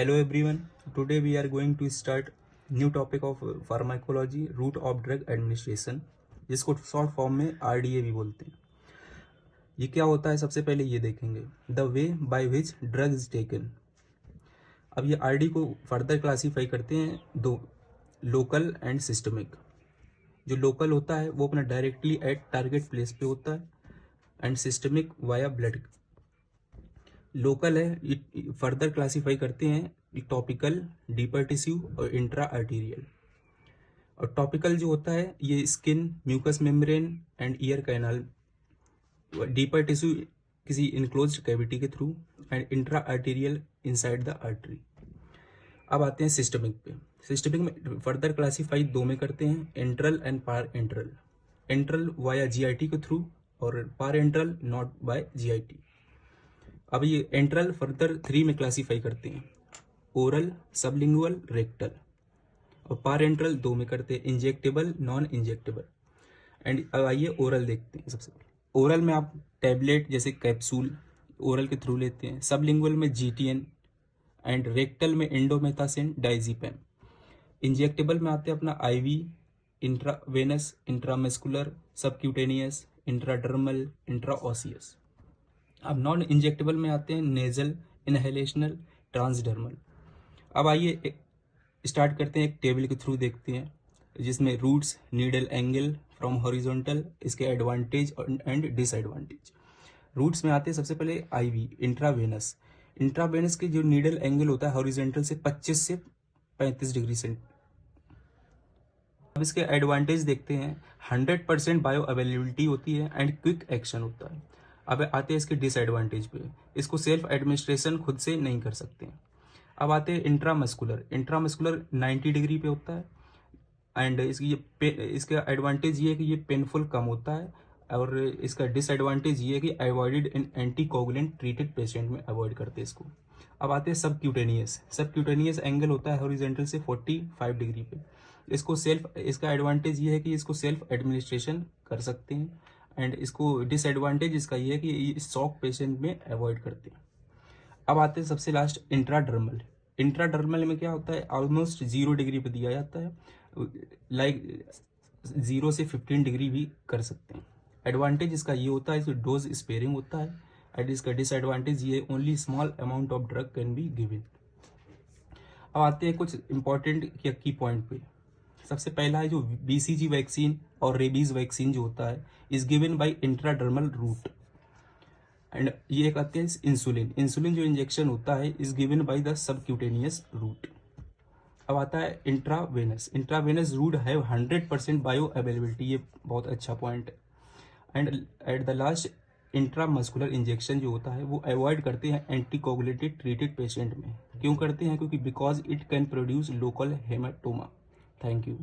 Hello everyone. Today we are going to start new topic of pharmacology, route of drug administration, जिसको short form में RDA भी बोलते हैं। ये क्या होता है, सबसे पहले ये देखेंगे the way by which drug is taken. अब ये RD को फर्दर क्लासीफाई करते हैं दो, लोकल एंड सिस्टमिक। जो लोकल होता है वो अपना डायरेक्टली एट टारगेट प्लेस पे होता है, and systemic via blood. Local है, फर्दर क्लासीफाई करते हैं टॉपिकल, डीपर टिश्यू और इंट्रा आर्टीरियल। और टॉपिकल जो होता है ये skin, mucous membrane and ear canal, deeper tissue किसी इनक्लोज्ड कैविटी के through, and intra arterial inside the artery. अब आते हैं सिस्टमिक पे। सिस्टमिक में फर्दर क्लासीफाई दो में करते हैं, enteral and parenteral. Enteral via GIT के थ्रू और parenteral not by GIT. अब ये एंट्रल फर्दर 3 में क्लासीफाई करते हैं, ओरल, सबलिंगुअल, रेक्टल। और पारेंट्रल 2 में करते हैं, इंजेक्टेबल, नॉन इंजेक्टेबल। एंड अब आइए ओरल देखते हैं। सबसे पहले ओरल में आप टैबलेट जैसे कैप्सूल ओरल के थ्रू लेते हैं, सबलिंगुअल में जीटीएन, एंड रेक्टल में इंडोमेथासिन डाइजीपैम। इंजेक्टेबल में आते हैं अपना IV, intravenous, intramuscular, subcutaneous, intradermal, intraosseous. अब नॉन इंजेक्टेबल में आते हैं नेजल, इनहेलेशनल, ट्रांसडर्मल। अब आइए स्टार्ट करते हैं, एक टेबल के थ्रू देखते हैं जिसमें routes, needle angle from horizontal, इसके एडवांटेज एंड डिसएडवांटेज। रूट्स में आते हैं सबसे पहले आईवी, इंट्रावेनस। इंट्रावेनस के जो नीडल एंगल होता है हॉरिजॉन्टल से 25 से 35 डिग्री सेंट। अब इसके एडवांटेज देखते हैं, 100% बायो अवेलेबिलिटी होती है एंड क्विक एक्शन होता है। अब आते हैं इसके डिसएडवांटेज पे, इसको सेल्फ एडमिनिस्ट्रेशन खुद से नहीं कर सकते हैं। अब आते हैं इंट्रामस्कुलर। इंट्रामस्कुलर 90 डिग्री पे होता है, एंड इसका एडवांटेज ये है कि ये पेनफुल कम होता है, और इसका डिसएडवांटेज ये है कि avoided in anticoagulant treated patient में अवॉइड करते हैं इसको। अब आते हैं सबक्यूटेनियस। सबक्यूटेनियस एंगल होता है हॉरिजॉन्टल से 45 डिग्री पे। इसका एडवांटेज ये है कि इसको सेल्फ एडमिनिस्ट्रेशन कर सकते हैं, एंड इसको डिसएडवांटेज इसका ये है कि ये शॉक पेशेंट में अवॉइड करते हैं। अब आते हैं सबसे लास्ट इंट्राडर्मल। इंट्राडर्मल में क्या होता है, ऑलमोस्ट 0 डिग्री पे दिया जाता है, लाइक 0 से 15 डिग्री भी कर सकते हैं। एडवांटेज इसका ये होता है, इसका डोज स्पेयरिंग होता है, एंड इसका डिसएडवांटेज ये only small amount of drug can be given. अब आते हैं कुछ इंपॉर्टेंट की पॉइंट पे। सबसे पहला है जो बीसीजी वैक्सीन और रेबीज वैक्सीन जो होता है is given bye intradermal root. And ये एक आते हैं इंसुलिन। इंसुलिन जो इंजेक्शन होता है is given by the subcutaneous route. अब आता है इंट्रावेनस। इंट्रावेनस रूट है 100% बायो अवेलेबिलिटी, ये बहुत अच्छा पॉइंट है। And at the last intramuscular injection जो होता है वो अवॉइड करते हैं एंटीकोगुलेटेड ट्रीटेड पेशेंट में। क्यों करते हैं, क्योंकि because it can produce local haematoma. Thank you.